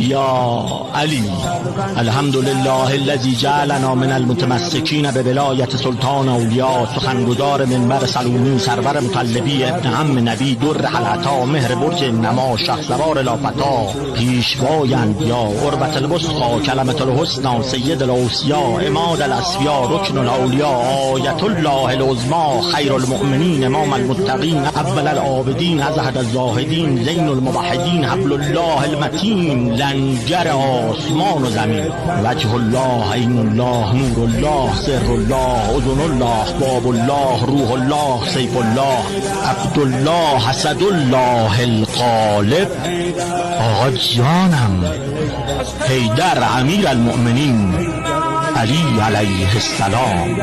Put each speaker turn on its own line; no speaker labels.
یا علی. الحمد لله الذی جعلنا من المتمسکین به ولایت سلطان اولیاء. سخنگزار منبر سلومی، سرور مطلبی، ابن عم نبی، در حلتا، مهر برج نما، شهسوار لافتا، پیشوای انبیا، قربت الوسطی، کلمت الحسنی، سید الاوصیا، عماد الاصفیا، رکن الاولیا، آیت الله العظما، خیر المؤمنین، امام المتقین، اول العابدین، ازهد الزاهدین، زین الموحدین، حبل الله المتین، لنگر آسمان و زمین، وجه الله، عین الله، نور الله، سر الله، اذن الله، باب الله، روح الله، سیف الله، عبدالله، حسد الله الغالب. آقا جانم حیدر امیر المؤمنین علی علیه السلام.